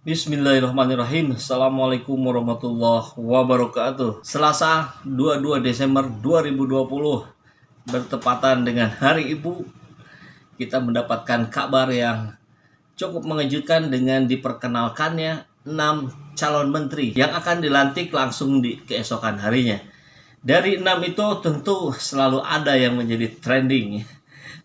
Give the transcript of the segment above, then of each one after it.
Bismillahirrahmanirrahim. Assalamualaikum warahmatullahi wabarakatuh. Selasa 22 Desember 2020 bertepatan dengan Hari Ibu. Kita mendapatkan kabar yang cukup mengejutkan dengan diperkenalkannya 6 calon menteri yang akan dilantik langsung di keesokan harinya. Dari 6 itu tentu selalu ada yang menjadi trending.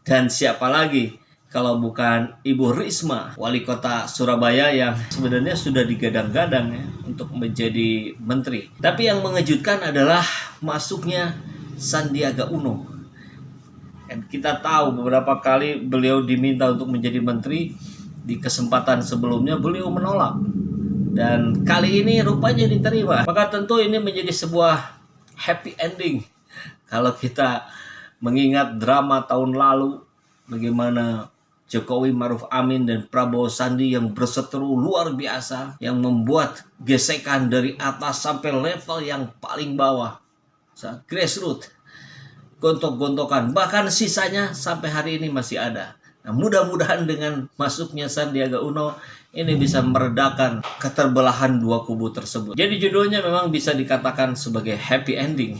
Dan siapa lagi kalau bukan Ibu Risma, wali kota Surabaya yang sebenarnya sudah digadang-gadang ya untuk menjadi menteri. Tapi yang mengejutkan adalah masuknya Sandiaga Uno. Dan kita tahu beberapa kali beliau diminta untuk menjadi menteri, di kesempatan sebelumnya beliau menolak. Dan kali ini rupanya diterima. Maka tentu ini menjadi sebuah happy ending. Kalau kita mengingat drama tahun lalu, bagaimana Jokowi Maruf Amin dan Prabowo Sandi yang berseteru luar biasa, yang membuat gesekan dari atas sampai level yang paling bawah, grassroots, gontok-gontokan, bahkan sisanya sampai hari ini masih ada. Nah, mudah-mudahan dengan masuknya Sandiaga Uno ini bisa meredakan keterbelahan dua kubu tersebut. Jadi judulnya memang bisa dikatakan sebagai happy ending,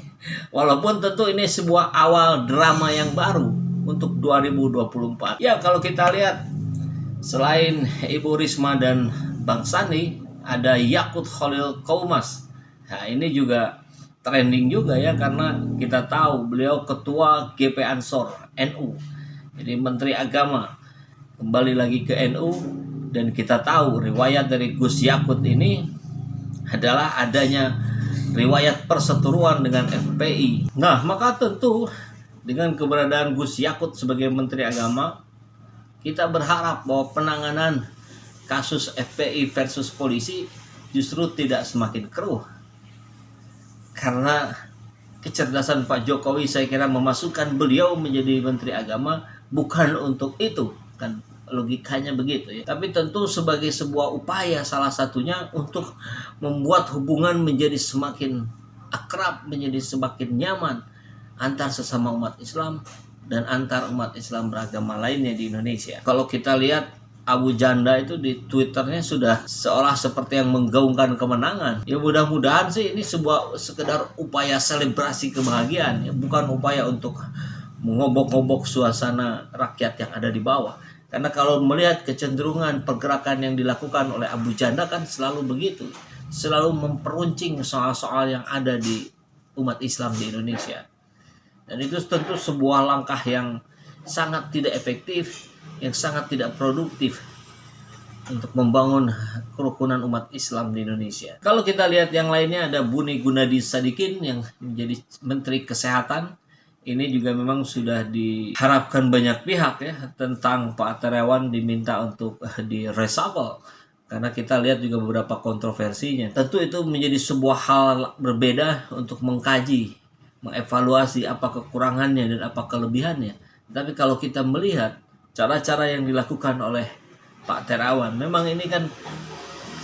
walaupun tentu ini sebuah awal drama yang baru untuk 2024. Ya, kalau kita lihat selain Ibu Risma dan Bang Sandi, ada Yakut Khalil Qaumas. Nah, ini juga trending juga ya, karena kita tahu beliau ketua GP Ansor NU. Jadi menteri agama kembali lagi ke NU, dan kita tahu riwayat dari Gus Yakut ini adalah adanya riwayat perseteruan dengan FPI. Nah, maka tentu dengan keberadaan Gus Yakut sebagai Menteri Agama, kita berharap bahwa penanganan kasus FPI versus polisi justru tidak semakin keruh. Karena kecerdasan Pak Jokowi saya kira memasukkan beliau menjadi Menteri Agama bukan untuk itu, kan logikanya begitu ya. Tapi tentu sebagai sebuah upaya salah satunya untuk membuat hubungan menjadi semakin akrab, menjadi semakin nyaman antar sesama umat Islam dan antar umat Islam beragama lainnya di Indonesia. Kalau kita lihat Abu Janda itu di Twitternya sudah seolah seperti yang menggaungkan kemenangan. Ya mudah-mudahan sih ini sekedar upaya selebrasi kebahagiaan ya, bukan upaya untuk mengobok-ngobok suasana rakyat yang ada di bawah. Karena kalau melihat kecenderungan pergerakan yang dilakukan oleh Abu Janda kan selalu begitu, selalu memperuncing soal-soal yang ada di umat Islam di Indonesia. Dan itu tentu sebuah langkah yang sangat tidak efektif, yang sangat tidak produktif untuk membangun kerukunan umat Islam di Indonesia. Kalau kita lihat yang lainnya, ada Buni Gunadi Sadikin yang menjadi Menteri Kesehatan. Ini juga memang sudah diharapkan banyak pihak ya, tentang Pak Terawan diminta untuk di reshuffle. Karena kita lihat juga beberapa kontroversinya. Tentu itu menjadi sebuah hal berbeda untuk mengkaji, mengevaluasi apa kekurangannya dan apa kelebihannya. Tapi kalau kita melihat cara-cara yang dilakukan oleh Pak Terawan, memang ini kan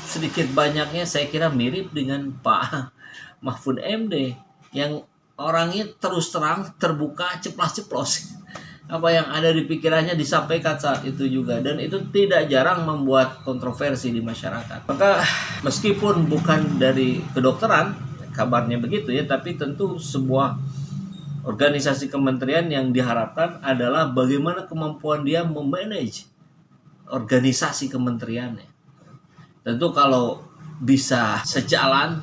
sedikit banyaknya saya kira mirip dengan Pak Mahfud MD yang orangnya terus terang, terbuka, ceplas-ceplos. Apa yang ada di pikirannya disampaikan saat itu juga, dan itu tidak jarang membuat kontroversi di masyarakat. Maka meskipun bukan dari kedokteran kabarnya begitu ya, tapi tentu sebuah organisasi kementerian yang diharapkan adalah bagaimana kemampuan dia memanage organisasi kementeriannya. Tentu kalau bisa sejalan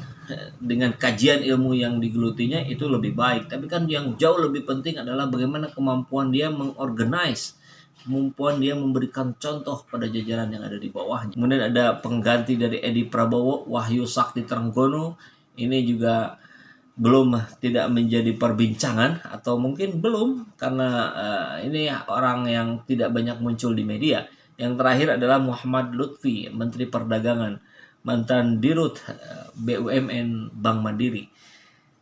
dengan kajian ilmu yang digelutinya itu lebih baik, tapi kan yang jauh lebih penting adalah bagaimana kemampuan dia mengorganize, kemampuan dia memberikan contoh pada jajaran yang ada di bawahnya. Kemudian ada pengganti dari Edi Prabowo, Wahyu Sakti Trenggono. Ini juga belum tidak menjadi perbincangan, atau mungkin belum karena ini orang yang tidak banyak muncul di media. Yang terakhir adalah Muhammad Lutfi, Menteri Perdagangan, mantan Dirut BUMN Bank Mandiri.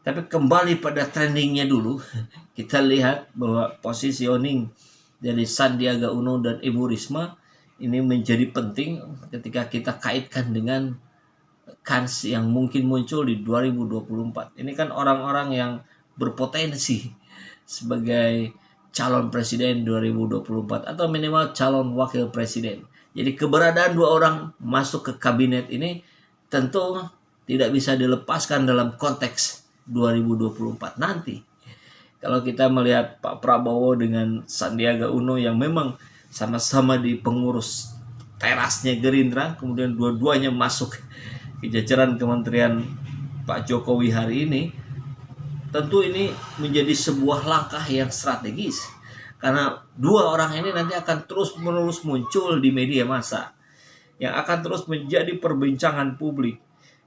Tapi kembali pada trendingnya dulu, kita lihat bahwa positioning dari Sandiaga Uno dan Ibu Risma ini menjadi penting ketika kita kaitkan dengan kans yang mungkin muncul di 2024. Ini kan orang-orang yang berpotensi sebagai calon presiden 2024 atau minimal calon wakil presiden. Jadi keberadaan dua orang masuk ke kabinet ini tentu tidak bisa dilepaskan dalam konteks 2024 nanti. Kalau kita melihat Pak Prabowo dengan Sandiaga Uno yang memang sama-sama di pengurus terasnya Gerindra, kemudian dua-duanya masuk ke jajaran kementerian Pak Jokowi hari ini, tentu ini menjadi sebuah langkah yang strategis. Karena dua orang ini nanti akan terus-menerus muncul di media massa, yang akan terus menjadi perbincangan publik.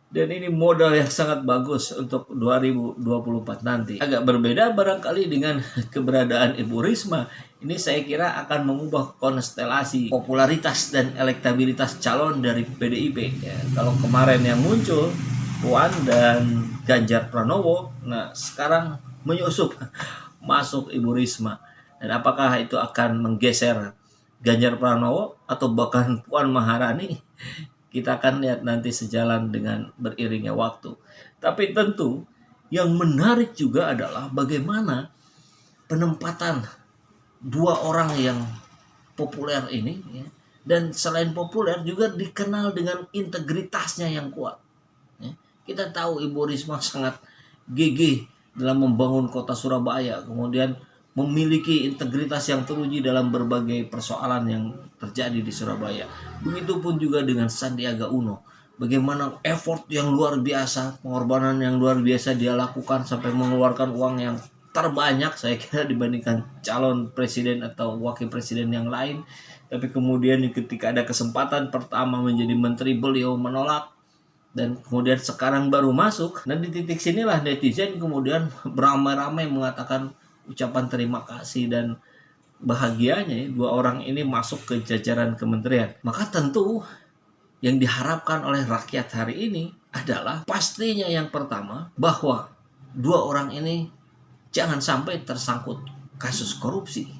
Dan ini modal yang sangat bagus untuk 2024 nanti. Agak berbeda barangkali dengan keberadaan Ibu Risma. Ini saya kira akan mengubah konstelasi popularitas dan elektabilitas calon dari PDIP. Ya, kalau kemarin yang muncul Puan dan Ganjar Pranowo, nah sekarang menyusup masuk Ibu Risma. Dan apakah itu akan menggeser Ganjar Pranowo atau bahkan Puan Maharani? Kita akan lihat nanti sejalan dengan beriringnya waktu. Tapi tentu yang menarik juga adalah bagaimana penempatan dua orang yang populer ini, ya, dan selain populer juga dikenal dengan integritasnya yang kuat. Ya. Kita tahu Ibu Risma sangat gigih dalam membangun kota Surabaya, kemudian memiliki integritas yang teruji dalam berbagai persoalan yang terjadi di Surabaya. Begitupun juga dengan Sandiaga Uno. Bagaimana effort yang luar biasa, pengorbanan yang luar biasa dia lakukan sampai mengeluarkan uang yang terbanyak saya kira dibandingkan calon presiden atau wakil presiden yang lain. Tapi kemudian ketika ada kesempatan pertama menjadi menteri, beliau menolak. Dan kemudian sekarang baru masuk. Dan di titik sinilah netizen kemudian beramai-ramai mengatakan ucapan terima kasih dan bahagianya dua orang ini masuk ke jajaran kementerian. Maka tentu yang diharapkan oleh rakyat hari ini adalah pastinya yang pertama bahwa dua orang ini jangan sampai tersangkut kasus korupsi.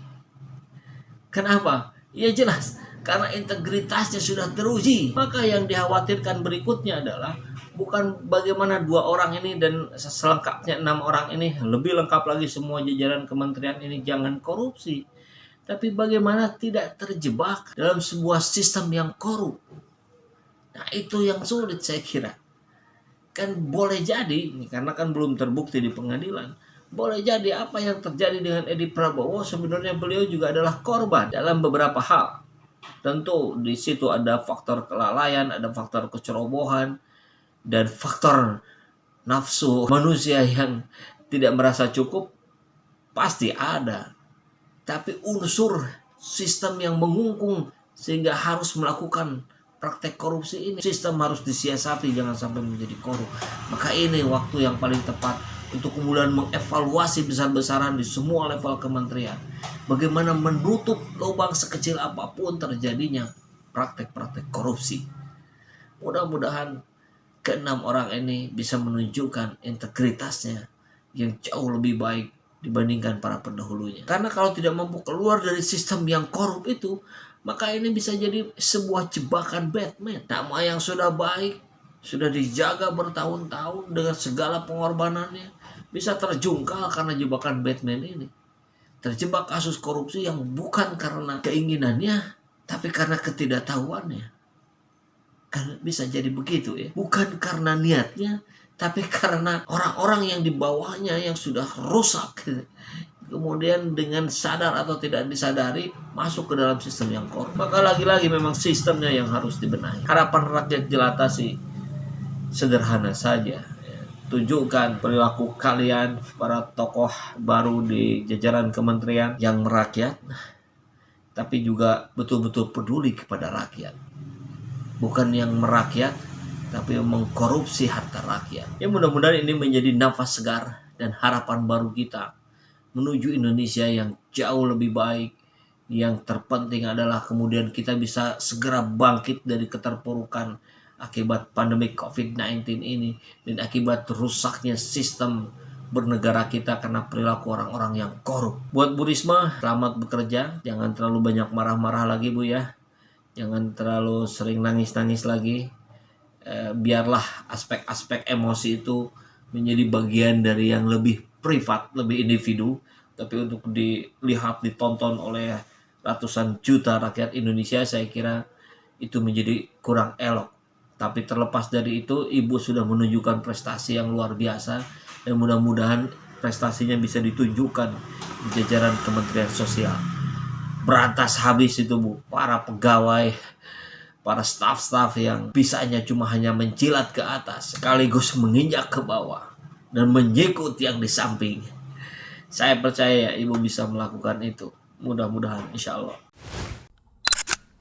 Kenapa? Ya jelas, karena integritasnya sudah teruji. Maka yang dikhawatirkan berikutnya adalah bukan bagaimana dua orang ini dan selengkapnya 6 orang ini, lebih lengkap lagi semua jajaran kementerian ini jangan korupsi. Tapi bagaimana tidak terjebak dalam sebuah sistem yang korup. Nah itu yang sulit saya kira. Kan boleh jadi, karena kan belum terbukti di pengadilan, boleh jadi apa yang terjadi dengan Edi Prabowo sebenarnya beliau juga adalah korban dalam beberapa hal. Tentu di situ ada faktor kelalaian, ada faktor kecerobohan, dan faktor nafsu manusia yang tidak merasa cukup pasti ada. Tapi unsur sistem yang mengungkung sehingga harus melakukan praktek korupsi ini, sistem harus disiasati jangan sampai menjadi korup. Maka ini waktu yang paling tepat untuk kemudian mengevaluasi besar-besaran di semua level kementerian. Bagaimana menutup lubang sekecil apapun terjadinya praktek-praktek korupsi. Mudah-mudahan keenam orang ini bisa menunjukkan integritasnya yang jauh lebih baik dibandingkan para pendahulunya. Karena kalau tidak mampu keluar dari sistem yang korup itu, maka ini bisa jadi sebuah jebakan Batman. Nama yang sudah baik, sudah dijaga bertahun-tahun dengan segala pengorbanannya, bisa terjungkal karena jebakan Batman ini. Terjebak kasus korupsi yang bukan karena keinginannya, tapi karena ketidaktahuannya. Kan bisa jadi begitu ya. Bukan karena niatnya, tapi karena orang-orang yang di bawahnya yang sudah rusak. Kemudian dengan sadar atau tidak disadari masuk ke dalam sistem yang korup. Maka lagi-lagi memang sistemnya yang harus dibenahi. Harapan rakyat jelata sih sederhana saja. Tunjukkan perilaku kalian para tokoh baru di jajaran kementerian yang merakyat, tapi juga betul-betul peduli kepada rakyat. Bukan yang merakyat, tapi yang mengkorupsi harta rakyat. Ya mudah-mudahan ini menjadi nafas segar dan harapan baru kita menuju Indonesia yang jauh lebih baik. Yang terpenting adalah kemudian kita bisa segera bangkit dari keterpurukan akibat pandemi COVID-19 ini dan akibat rusaknya sistem bernegara kita karena perilaku orang-orang yang korup. Buat Bu Risma, selamat bekerja. Jangan terlalu banyak marah-marah lagi Bu ya. Jangan terlalu sering nangis-nangis lagi. Biarlah aspek-aspek emosi itu menjadi bagian dari yang lebih privat, lebih individu. Tapi untuk dilihat, ditonton oleh ratusan juta rakyat Indonesia, saya kira itu menjadi kurang elok. Tapi terlepas dari itu, Ibu sudah menunjukkan prestasi yang luar biasa dan mudah-mudahan prestasinya bisa ditunjukkan di jajaran Kementerian Sosial. Berantas habis itu Bu, para pegawai, para staf-staf yang bisanya cuma hanya mencilat ke atas sekaligus menginjak ke bawah dan menyikut yang di samping. Saya percaya Ibu bisa melakukan itu. Mudah-mudahan insya Allah.